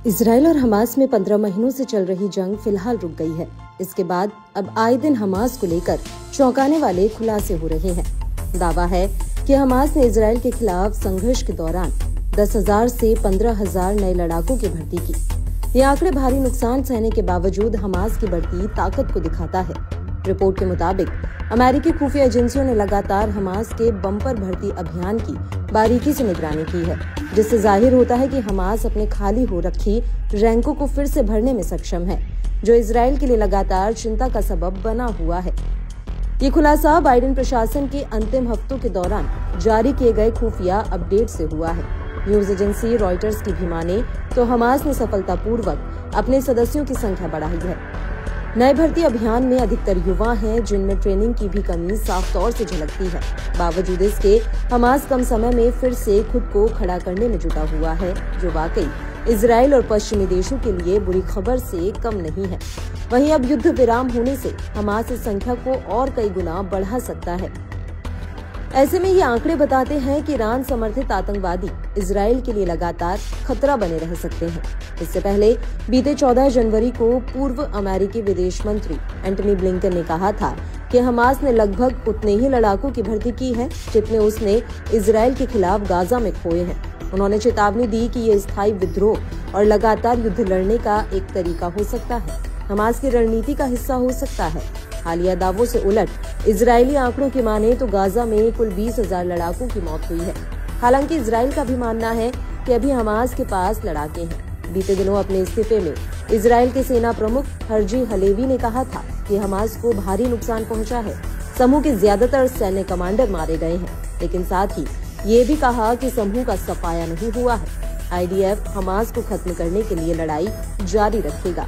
Israel और Hamas में 15 महीनों से चल रही जंग फिलहाल रुक गई है। इसके बाद अब आए दिन हमास को लेकर चौंकाने वाले खुलासे हो रहे हैं। दावा है कि हमास ने इजराइल के खिलाफ संघर्ष के दौरान 10,000 से 15,000 नए लड़ाकों की भर्ती की। ये आंकड़े भारी नुकसान सहने के बावजूद हमास की बढ़ती ताकत को दिखाता है। रिपोर्ट के मुताबिक अमेरिकी खुफिया एजेंसियों ने लगातार हमास के बम्पर भर्ती अभियान की बारीकी से निगरानी की है, जिससे जाहिर होता है कि हमास अपने खाली हो रखी रैंकों को फिर से भरने में सक्षम है, जो इजराइल के लिए लगातार चिंता का सबब बना हुआ है। ये खुलासा बाइडेन प्रशासन के अंतिम हफ्तों के दौरान जारी किए गए खुफिया अपडेट से हुआ है। न्यूज एजेंसी रॉयटर्स की भी माने तो हमास ने सफलतापूर्वक अपने सदस्यों की संख्या बढ़ाई है। नए भर्ती अभियान में अधिकतर युवा हैं, जिनमें ट्रेनिंग की भी कमी साफ तौर से झलकती है। बावजूद इसके हमास कम समय में फिर से खुद को खड़ा करने में जुटा हुआ है, जो वाकई इजराइल और पश्चिमी देशों के लिए बुरी खबर से कम नहीं है। वहीं अब युद्ध विराम होने से हमास इस संख्या को और कई गुना बढ़ा सकता है। ऐसे में ये आंकड़े बताते हैं कि ईरान समर्थित आतंकवादी इजराइल के लिए लगातार खतरा बने रह सकते हैं। इससे पहले बीते 14 जनवरी को पूर्व अमेरिकी विदेश मंत्री एंटनी ब्लिंकन ने कहा था कि हमास ने लगभग उतने ही लड़ाकों की भर्ती की है जितने उसने इजराइल के खिलाफ गाजा में खोए हैं। उन्होंने चेतावनी दी कि ये स्थायी विद्रोह और लगातार युद्ध लड़ने का एक तरीका हो सकता है, हमास की रणनीति का हिस्सा हो सकता है। हालिया दावों से उलट इजरायली आंकड़ों की माने तो गाजा में कुल 20,000 लड़ाकों की मौत हुई है। हालांकि इजराइल का भी मानना है कि अभी हमास के पास लड़ाके हैं। बीते दिनों अपने इस्तीफे में इजराइल के सेना प्रमुख हर्जी हलेवी ने कहा था कि हमास को भारी नुकसान पहुंचा है। समूह के ज्यादातर सैन्य कमांडर मारे गए हैं, लेकिन साथ ही ये भी कहा कि समूह का सफाया नहीं हुआ है। IDF हमास को खत्म करने के लिए लड़ाई जारी रखेगा।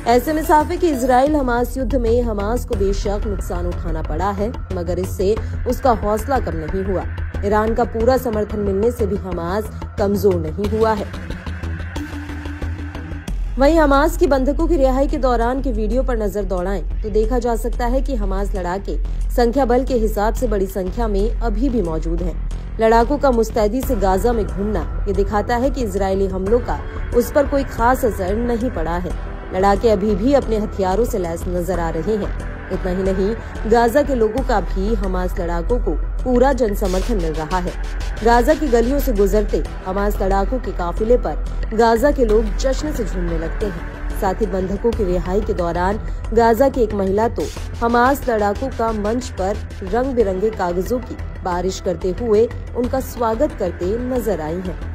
ऐसे में साफ है कि इजराइल हमास युद्ध में हमास को बेशक नुकसान उठाना पड़ा है, मगर इससे उसका हौसला कम नहीं हुआ। ईरान का पूरा समर्थन मिलने से भी हमास कमजोर नहीं हुआ है। वहीं हमास की बंधकों की रिहाई के दौरान के वीडियो पर नजर दौड़ाएं तो देखा जा सकता है कि हमास लड़ाके संख्या बल के हिसाब से बड़ी संख्या में अभी भी मौजूद हैं। लड़ाकों का मुस्तैदी से गाजा में घूमना ये दिखाता है कि इजरायली हमलों का उस पर कोई खास असर नहीं पड़ा है। लड़ाके अभी भी अपने हथियारों से लैस नजर आ रहे हैं। इतना ही नहीं, गाजा के लोगों का भी हमास लड़ाकों को पूरा जन समर्थन मिल रहा है। गाजा की गलियों से गुजरते हमास लड़ाकों के काफिले पर गाजा के लोग जश्न से झूमने लगते हैं। साथ ही बंधकों की रिहाई के दौरान गाजा की एक महिला तो हमास लड़ाकों का मंच पर रंग बिरंगे कागजों की बारिश करते हुए उनका स्वागत करते नजर आई है।